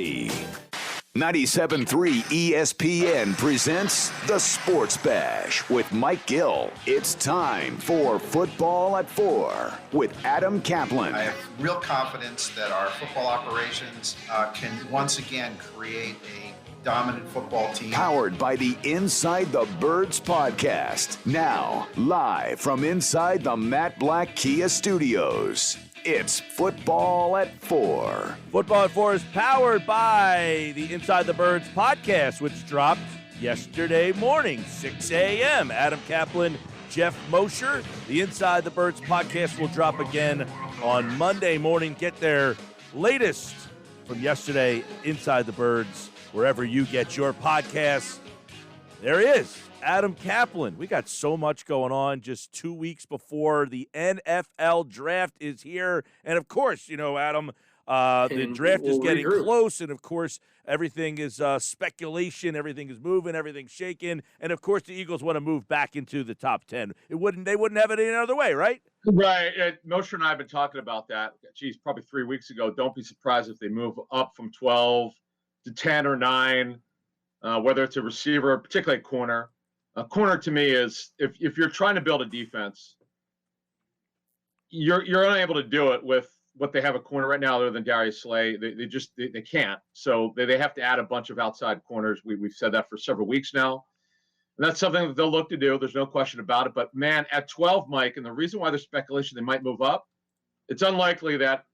97.3 ESPN presents The Sports Bash with Mike Gill. It's time for Football at 4 with Adam Caplan. I have real confidence that our football operations can once again create a dominant football team. Powered by the Inside the Birds podcast. Now, live from inside the Matt Black Kia Studios. It's Football at 4. Football at 4 is powered by the Inside the Birds podcast, which dropped yesterday morning, 6 a.m. Adam Caplan, Jeff Mosher. The Inside the Birds podcast will drop again on Monday morning. Get their latest from yesterday, Inside the Birds, wherever you get your podcasts. There he is. Adam Caplan. We got so much going on just 2 weeks before the NFL draft is here. And, of course, you know, Adam, the draft is getting close. And, of course, everything is speculation. Everything is moving. Everything's shaking. And, of course, the Eagles want to move back into the top 10. They wouldn't have it any other way, right? Right. Mosher and I have been talking about that. Geez, probably 3 weeks ago. Don't be surprised if they move up from 12 to 10 or 9, whether it's a receiver, particularly a corner. A corner to me is if you're trying to build a defense, you're unable to do it with what they have a corner right now other than Darius Slay. They can't. So they have to add a bunch of outside corners. We've said that for several weeks now. And that's something that they'll look to do. There's no question about it. But, man, at 12, Mike, and the reason why there's speculation they might move up, it's unlikely that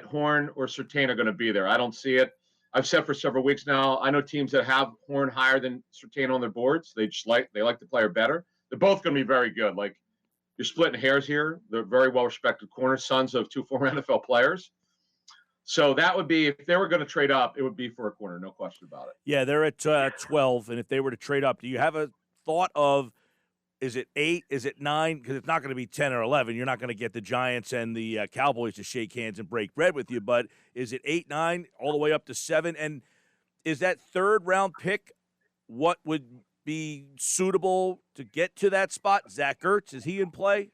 Horn or Surtain are going to be there. I don't see it. I've said for several weeks now, I know teams that have Horn higher than Surtain on their boards. They like the player better. They're both going to be very good. Like, you're splitting hairs here. They're very well-respected corners, sons of two former NFL players. So that would be, if they were going to trade up, it would be for a corner, no question about it. Yeah, they're at 12, and if they were to trade up, do you have a thought of, is it 8, is it 9? Because it's not going to be 10 or 11. You're not going to get the Giants and the Cowboys to shake hands and break bread with you. But is it 8, 9, all the way up to 7? And is that third-round pick what would be suitable to get to that spot? Zach Ertz, is he in play?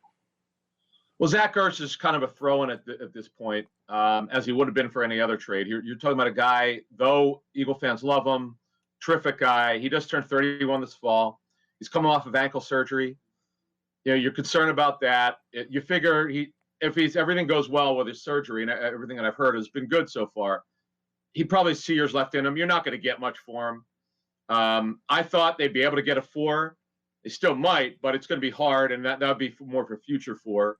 Well, Zach Ertz is kind of a throw-in at this point, as he would have been for any other trade. You're talking about a guy, though Eagle fans love him, terrific guy. He just turned 31 this fall. He's coming off of ankle surgery. You know, you're concerned about that. You figure if everything goes well with his surgery, and everything that I've heard has been good so far, he probably has 2 years left in him. You're not going to get much for him. I thought they'd be able to get a 4. They still might, but it's going to be hard, and that would be more for future 4,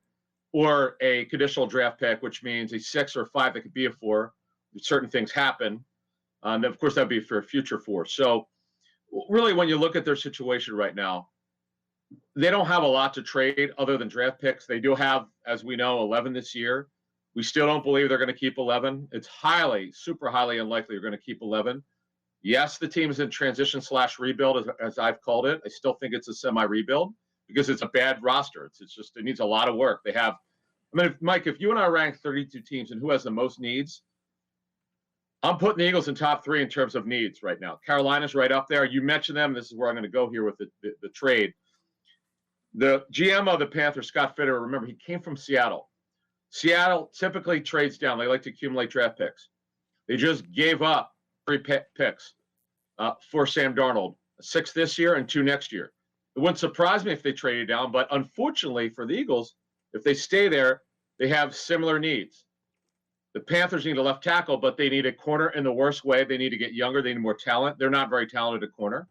or a conditional draft pick, which means a 6 or 5 that could be a 4. If certain things happen, of course, that would be for a future 4. So, really, when you look at their situation right now, they don't have a lot to trade other than draft picks. They do have, as we know, 11 this year. We still don't believe they're going to keep 11. It's super highly unlikely they're going to keep 11. Yes, the team is in transition/rebuild, as I've called it. I still think it's a semi-rebuild because it's a bad roster. It needs a lot of work. Mike, if you and I rank 32 teams and who has the most needs, I'm putting the Eagles in top 3 in terms of needs right now. Carolina's right up there. You mentioned them. This is where I'm going to go here with the trade. The GM of the Panthers, Scott Fitterer, remember, he came from Seattle. Seattle typically trades down. They like to accumulate draft picks. They just gave up 3 picks for Sam Darnold, 6 this year and 2 next year. It wouldn't surprise me if they traded down, but unfortunately for the Eagles, if they stay there, they have similar needs. The Panthers need a left tackle, but they need a corner in the worst way. They need to get younger. They need more talent. They're not very talented at corner.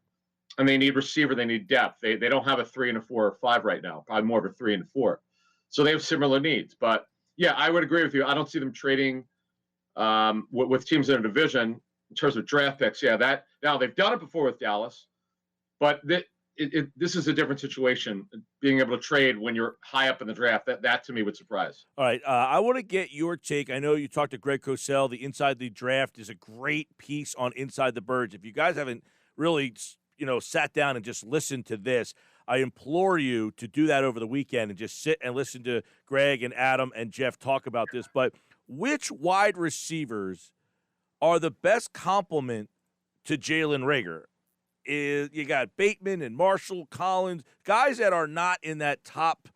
And they need receiver. They need depth. They don't have a 3 and a 4 or 5 right now, probably more of a 3 and 4. So they have similar needs. But, yeah, I would agree with you. I don't see them trading with teams in a division in terms of draft picks. Yeah, now they've done it before with Dallas, but this is a different situation, being able to trade when you're high up in the draft. That to me would surprise. All right, I want to get your take. I know you talked to Greg Cosell. The Inside the Draft is a great piece on Inside the Birds. If you guys haven't really, sat down and just listened to this, I implore you to do that over the weekend and just sit and listen to Greg and Adam and Jeff talk about this. But which wide receivers are the best complement to Jalen Reagor? You got Bateman and Marshall, Collins, guys that are not in that top,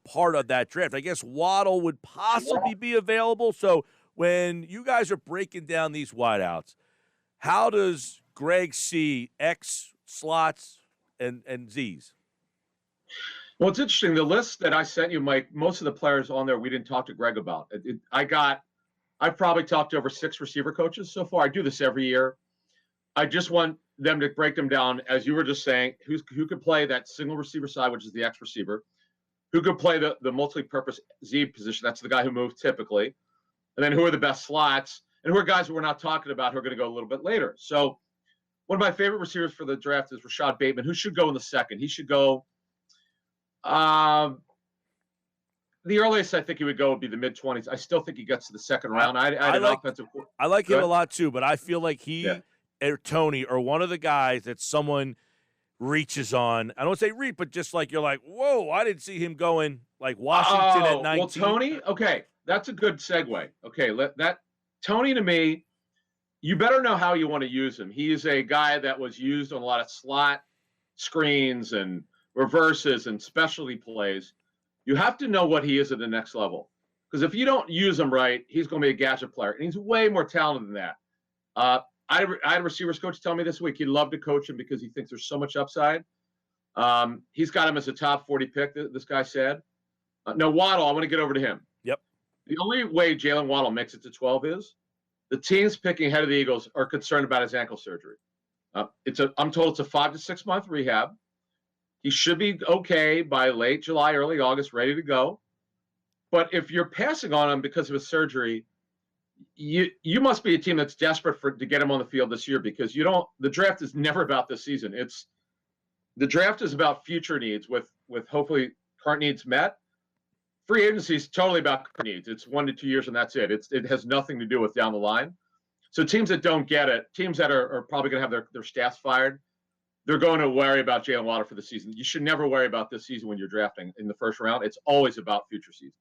part of that draft. I guess Waddle would possibly be available. So when you guys are breaking down these wideouts, how does Greg see X slots and Z's? Well, it's interesting. The list that I sent you, Mike, most of the players on there we didn't talk to Greg about. I've probably talked to over 6 receiver coaches so far. I do this every year. I just want them to break them down, as you were just saying, who could play that single receiver side, which is the X receiver, who could play the multi-purpose Z position. That's the guy who moves typically. And then who are the best slots, and who are guys who we're not talking about who are going to go a little bit later. So one of my favorite receivers for the draft is Rashad Bateman, who should go in the second. He should go the earliest I think he would go would be the mid-20s. I still think he gets to the second round. I like him a lot too, but I feel like he or Tony are one of the guys that someone reaches on. I don't want to say reach, but just like you're like, whoa, I didn't see him going like Washington at 19. Well, Tony, okay, that's a good segue. Okay, Tony to me, you better know how you want to use him. He is a guy that was used on a lot of slot screens and reverses and specialty plays. You have to know what he is at the next level. Because if you don't use him right, he's going to be a gadget player. And he's way more talented than that. I had a receivers coach tell me this week he'd love to coach him because he thinks there's so much upside. He's got him as a top 40 pick, this guy said. Now, Waddle, I want to get over to him. Yep. The only way Jalen Waddle makes it to 12 is the teams picking ahead of the Eagles are concerned about his ankle surgery. I'm told it's a 5 to 6 month rehab. He should be okay by late July, early August, ready to go. But if you're passing on him because of his surgery, you must be a team that's desperate to get him on the field this year, because the draft is never about this season. The draft is about future needs with hopefully current needs met. Free agency is totally about current needs. It's 1 to 2 years and that's it. It has nothing to do with down the line. So teams that don't get it, teams that are probably going to have their staffs fired, they're going to worry about Jalen Waddle for the season. You should never worry about this season when you're drafting in the first round. It's always about future seasons.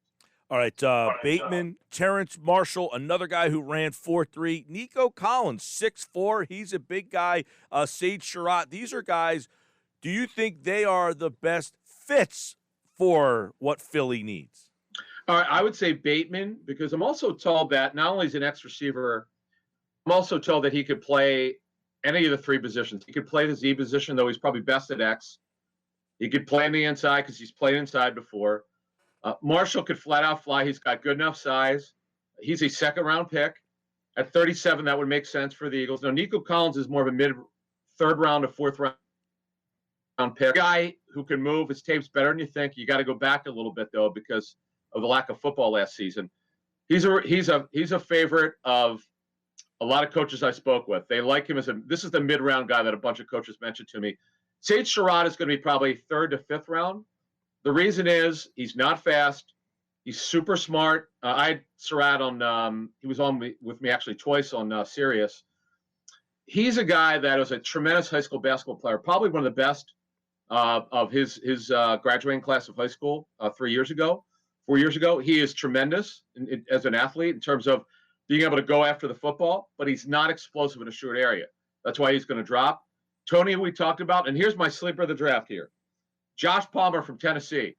All right, Bateman, Terrence Marshall, another guy who ran 4.3. Nico Collins, 6'4". He's a big guy. Sage Surratt. These are guys, do you think they are the best fits for what Philly needs? All right, I would say Bateman, because I'm also told that not only is he an X receiver, I'm also told that he could play any of the 3 positions. He could play the Z position, though he's probably best at X. He could play on the inside because he's played inside before. Marshall could flat out fly. He's got good enough size. He's a second-round pick. At 37, that would make sense for the Eagles. Now, Nico Collins is more of a mid-third round to fourth round pick. A guy who can move. His tape's better than you think. You got to go back a little bit, though, because of the lack of football last season. He's a favorite of a lot of coaches I spoke with. They like him this is the mid-round guy that a bunch of coaches mentioned to me. Sage Surratt is going to be probably 3rd to 5th round. The reason is he's not fast. He's super smart. I had Surratt on, he was on with me actually twice on Sirius. He's a guy that was a tremendous high school basketball player, probably one of the best of his graduating class of high school 4 years ago. He is tremendous as an athlete in terms of being able to go after the football, but he's not explosive in a short area. That's why he's going to drop. Tony, we talked about, and here's my sleeper of the draft here. Josh Palmer from Tennessee.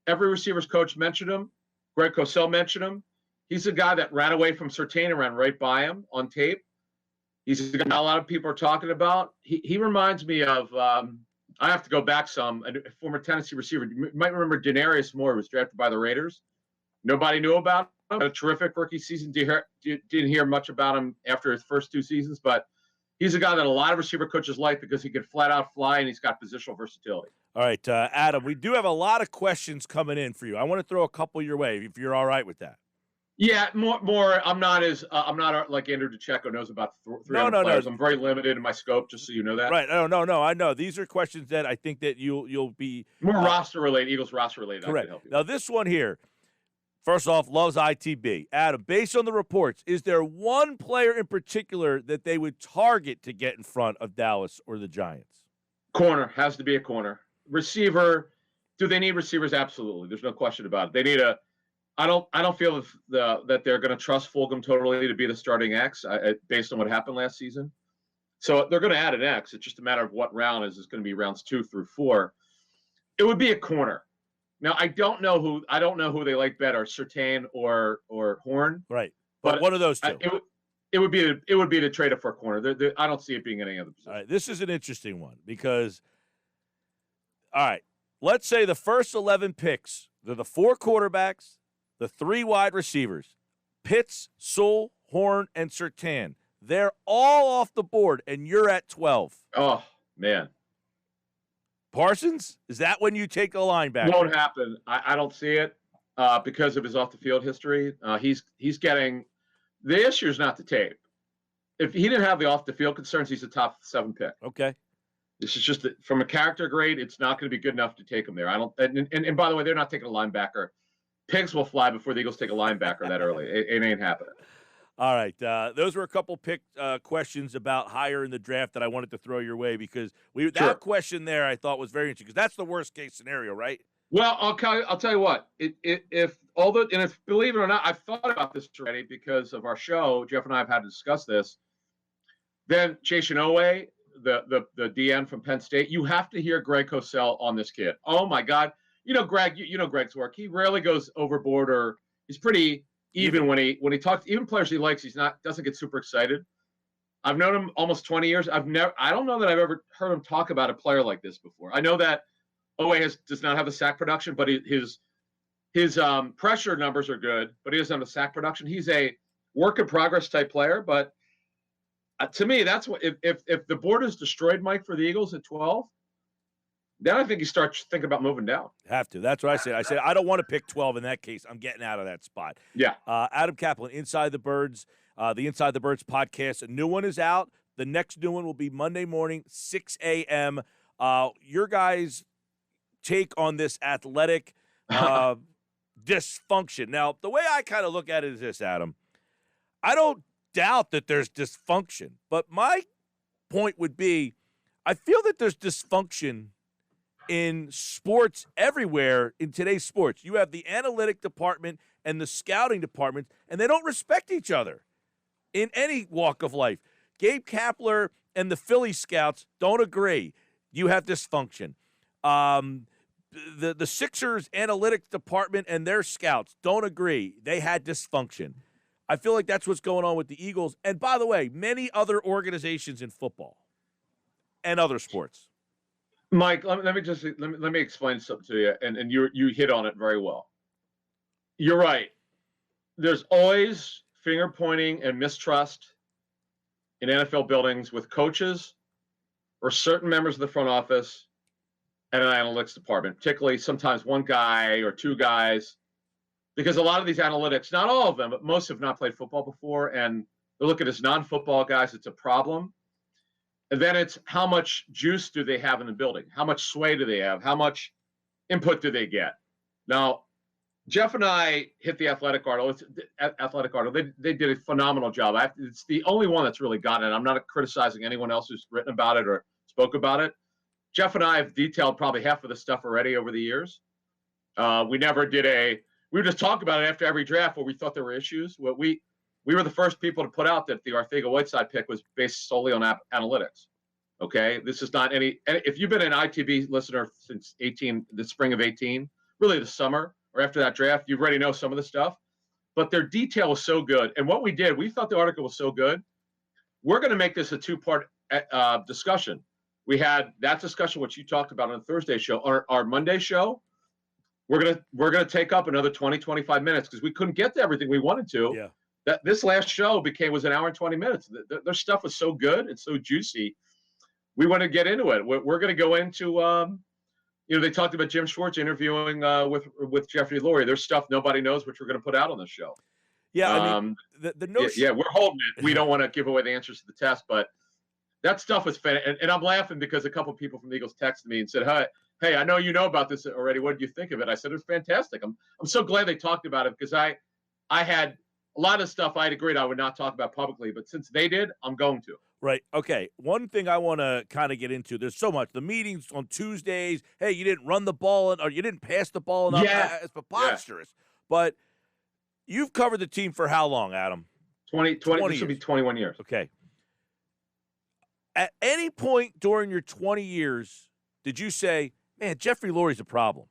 Every receivers coach mentioned him. Greg Cosell mentioned him. He's a guy that ran away from Surtain and ran right by him on tape. He's a guy a lot of people are talking about. He reminds me of, I have to go back some, a former Tennessee receiver. You might remember Denarius Moore, who was drafted by the Raiders. Nobody knew about him. A terrific rookie season. Didn't hear much about him after his first 2 seasons, but he's a guy that a lot of receiver coaches like because he can flat out fly and he's got positional versatility. All right, Adam, we do have a lot of questions coming in for you. I want to throw a couple your way if you're all right with that. Yeah, more. I'm not like Andrew DeCecco knows about 300 players. I'm very limited in my scope, just so you know that. Right. No. I know these are questions that I think that you'll be more roster related, Eagles roster related. Correct. I can help you. Now this one here. First off, loves ITB. Adam, based on the reports, is there one player in particular that they would target to get in front of Dallas or the Giants? Corner. Has to be a corner. Receiver. Do they need receivers? Absolutely. There's no question about it. They need I don't feel that they're going to trust Fulgham totally to be the starting X based on what happened last season. So they're going to add an X. It's just a matter of what round is. It's going to be rounds 2 through 4. It would be a corner. Now I don't know who they like better, Surtain or Horn. Right. But one of those two. It would be to trade it for a corner. I don't see it being any other position. All right, this is an interesting one because, all right, let's say the first 11 picks, they're the 4 quarterbacks, the 3 wide receivers, Pitts, Sewell, Horn, and Surtain. They're all off the board, and you're at 12. Oh, man. Parsons, is that when you take a linebacker? Won't happen. I don't see it because of his off-the-field history. He's getting – the issue is not the tape. If he didn't have the off-the-field concerns, he's a top 7 pick. Okay. This is just from a character grade, it's not going to be good enough to take him there. I don't. And by the way, they're not taking a linebacker. Pigs will fly before the Eagles take a linebacker that early. It ain't happening. All right. Those were a couple questions about higher in the draft that I wanted to throw your way because that question there I thought was very interesting because that's the worst case scenario, right? Well, I'll tell you what. If believe it or not, I've thought about this already because of our show. Jeff and I have had to discuss this. Then Jason Owe, the DN from Penn State, you have to hear Greg Cosell on this kid. Oh my God, Greg, you know Greg's work. He rarely goes overboard, or he's pretty even when he talks. Even players he likes, doesn't get super excited. I've known him almost 20 years. I don't know that I've ever heard him talk about a player like this before. I know that Owe does not have the sack production, but his pressure numbers are good, but he doesn't have the sack production. He's a work in progress type player, but to me, that's what if the board is destroyed, Mike, for the Eagles at 12, then I think you start thinking about moving down. Have to. That's what I said. I said I don't want to pick 12 in that case. I'm getting out of that spot. Yeah. Adam Caplan, Inside the Birds, the Inside the Birds podcast. A new one is out. The next new one will be Monday morning, 6 a.m. Your guys' take on this athletic dysfunction. Now, the way I kind of look at it is this, Adam. I don't doubt that there's dysfunction, but my point would be I feel that there's dysfunction in sports everywhere in today's sports. You have the analytic department and the scouting department, and they don't respect each other in any walk of life. Gabe Kapler and the Philly scouts don't agree. You have dysfunction. The Sixers analytics department and their scouts don't agree. They had dysfunction. I feel like that's what's going on with the Eagles. And by the way, many other organizations in football and other sports. Mike, let me explain something to you, and you hit on it very well. You're right. There's always finger pointing and mistrust in NFL buildings with coaches or certain members of the front office and an analytics department, particularly sometimes one guy or two guys, because a lot of these analytics, not all of them, but most have not played football before, and they're looking as non-football guys. It's a problem. And then it's how much juice do they have in the building? How much sway do they have? How much input do they get? Now, Jeff and I hit the athletic article. They did a phenomenal job. It's the only one that's really gotten it. I'm not criticizing anyone else who's written about it or spoke about it. Jeff and I have detailed probably half of the stuff already over the years. We would just talk about it after every draft where we thought there were issues. We were the first people to put out that the Arcega-Whiteside pick was based solely on analytics. Okay, this is not if you've been an ITB listener since the spring of 18, really the summer or after that draft, you already know some of the stuff. But their detail was so good, and what we did, we thought the article was so good. We're going to make this a 2-part discussion. We had that discussion, which you talked about on the Thursday show. Our Monday show, we're gonna take up another 20-25 minutes because we couldn't get to everything we wanted to. Yeah. This last show was an hour and 20 minutes. Their stuff was so good and so juicy. We want to get into it. We're going to go into, they talked about Jim Schwartz interviewing with Jeffrey Lurie. There's stuff nobody knows, which we're going to put out on this show. Yeah, I mean, the notion. Yeah, we're holding it. We don't want to give away the answers to the test, but that stuff was fun. And I'm laughing because a couple of people from the Eagles texted me and said, "Hey, I know you know about this already. What did you think of it?" I said, "It was fantastic." I'm so glad they talked about it because I had a lot of stuff I'd agreed I would not talk about publicly, but since they did, I'm going to. Right. Okay. One thing I want to kind of get into, there's so much. The meetings on Tuesdays, hey, you didn't run the ball or you didn't pass the ball enough. Yeah. It's preposterous. Yeah. But you've covered the team for how long, Adam? 20 this will be 21 years. Okay. At any point during your 20 years, did you say, man, Jeffrey Lurie's a problem?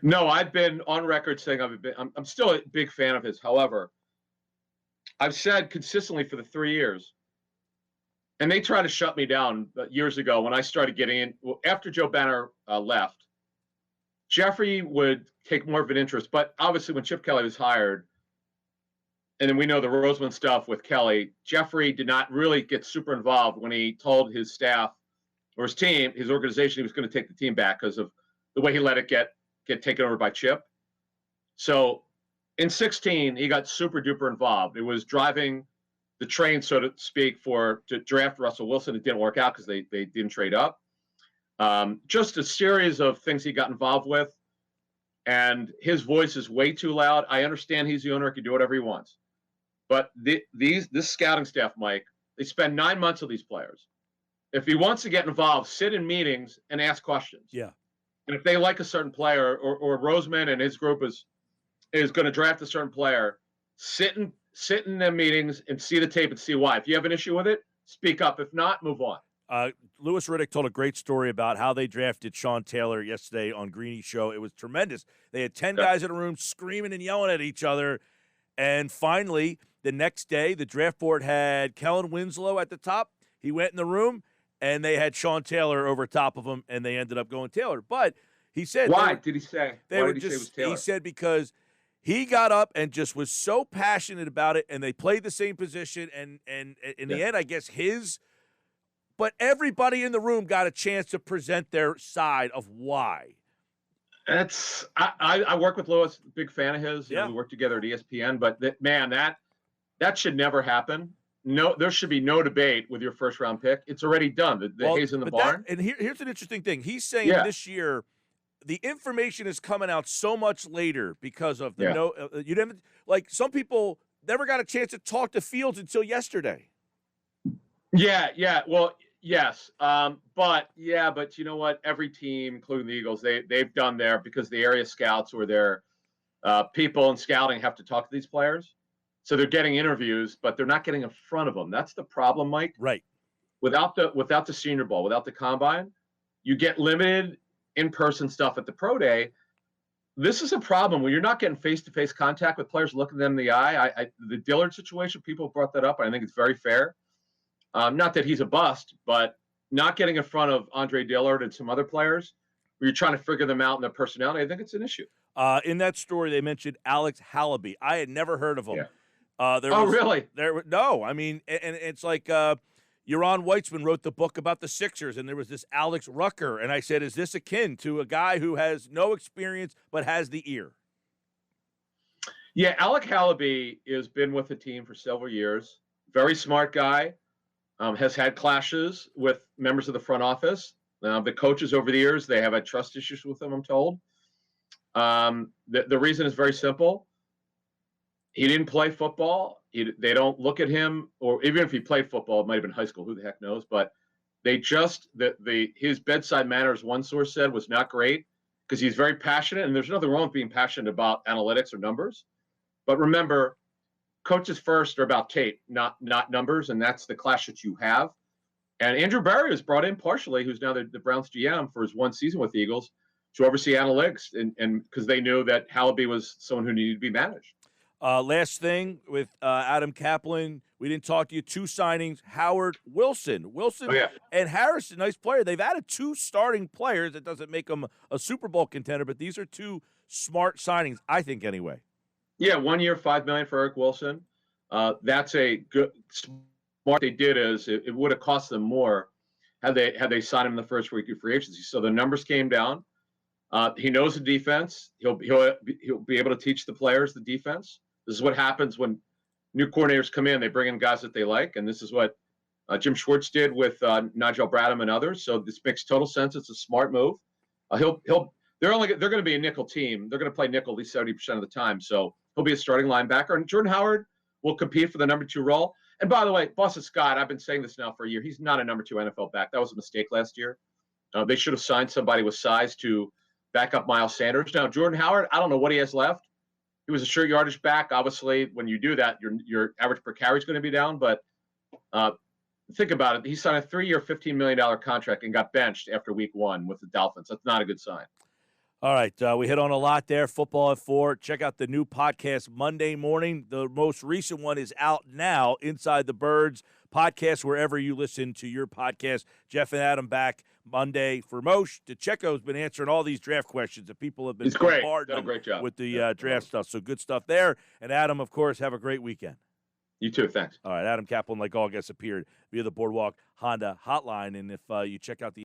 No, I've been on record saying I'm still a big fan of his. However, I've said consistently for the 3 years, and they tried to shut me down years ago when I started getting in. Well, after Joe Banner left, Jeffrey would take more of an interest. But obviously, when Chip Kelly was hired, and then we know the Roseman stuff with Kelly, Jeffrey did not really get super involved when he told his staff or his team, his organization, he was going to take the team back because of the way he let it get taken over by Chip. So in 2016, he got super duper involved. It was driving the train, so to speak, to draft Russell Wilson. It didn't work out because they didn't trade up. Just a series of things he got involved with, and his voice is way too loud. I understand he's the owner; he can do whatever he wants. But this scouting staff, Mike, they spend 9 months with these players. If he wants to get involved, sit in meetings and ask questions. Yeah. And if they like a certain player, or Roseman and his group is going to draft a certain player, sit in the meetings and see the tape and see why. If you have an issue with it, speak up. If not, move on. Louis Riddick told a great story about how they drafted Sean Taylor yesterday on Greeny's show. It was tremendous. They had 10 guys in a room screaming and yelling at each other. And finally, the next day, the draft board had Kellen Winslow at the top. He went in the room, and they had Sean Taylor over top of him, and they ended up going Taylor. But he said, why did he say? Why did he say it was Taylor? He said because he got up and just was so passionate about it, and they played the same position, and in the end, I guess but everybody in the room got a chance to present their side of why. I work with Louis, big fan of his. Yeah. We work together at ESPN, but that should never happen. No, there should be no debate with your first round pick. It's already done. The hay's in the barn. Here's an interesting thing. He's saying this year, the information is coming out so much later because of the you didn't like some people never got a chance to talk to Fields until yesterday. Yeah. Well, yes. But you know what? Every team, including the Eagles, they've done there because the area scouts or their people in scouting have to talk to these players. So they're getting interviews, but they're not getting in front of them. That's the problem, Mike. Right. Without the Senior Bowl, without the Combine, you get limited in-person stuff at the Pro Day. This is a problem when you're not getting face-to-face contact with players, looking them in the eye. The Dillard situation, people brought that up. I think it's very fair. Not that he's a bust, but not getting in front of Andre Dillard and some other players where you're trying to figure them out and their personality, I think it's an issue. In that story, they mentioned Alex Halaby. I had never heard of him. Yeah. Really? No, I mean, and it's like Yaron Weitzman wrote the book about the Sixers, and there was this Alex Rucker, and I said, is this akin to a guy who has no experience but has the ear? Yeah, Alex Halaby has been with the team for several years. Very smart guy. Has had clashes with members of the front office. The coaches over the years, they have had trust issues with him, I'm told. The reason is very simple. He didn't play football. They don't look at him, or even if he played football, it might have been high school. Who the heck knows? But they just his bedside manner, as one source said, was not great because he's very passionate, and there's nothing wrong with being passionate about analytics or numbers. But remember, coaches first are about tape, not numbers, and that's the clash that you have. And Andrew Berry was brought in partially, who's now the Browns GM for his one season with the Eagles, to oversee analytics, and because they knew that Halaby was someone who needed to be managed. Last thing with Adam Caplan, we didn't talk to you. 2 signings, Howard Wilson. And Harris, a nice player. They've added 2 starting players. It doesn't make them a Super Bowl contender, but these are 2 smart signings, I think, anyway. Yeah, 1 year, $5 million for Eric Wilson. That's a good smart. They did is it would have cost them more had they signed him in the first week of free agency. So the numbers came down. He knows the defense. He'll be able to teach the players the defense. This is what happens when new coordinators come in. They bring in guys that they like, and this is what Jim Schwartz did with Nigel Bradham and others. So this makes total sense. It's a smart move. They're going to be a nickel team. They're going to play nickel at least 70% of the time. So he'll be a starting linebacker, and Jordan Howard will compete for the number 2 role. And by the way, Boston Scott, I've been saying this now for a year. He's not a number 2 NFL back. That was a mistake last year. They should have signed somebody with size to back up Miles Sanders. Now, Jordan Howard, I don't know what he has left. He was a sure yardage back. Obviously, when you do that, your average per carry is going to be down. But think about it. He signed a 3-year, $15 million contract and got benched after week 1 with the Dolphins. That's not a good sign. All right, we hit on a lot there. Football at 4. Check out the new podcast Monday morning. The most recent one is out now, Inside the Birds podcast, wherever you listen to your podcast. Jeff and Adam back Monday for Moshe. DeCecco's been answering all these draft questions that people have been bombarding a great job with the draft stuff. So good stuff there. And Adam, of course, have a great weekend. You too. Thanks. All right, Adam Caplan, like all guests, appeared via the Boardwalk Honda hotline. And if you check out the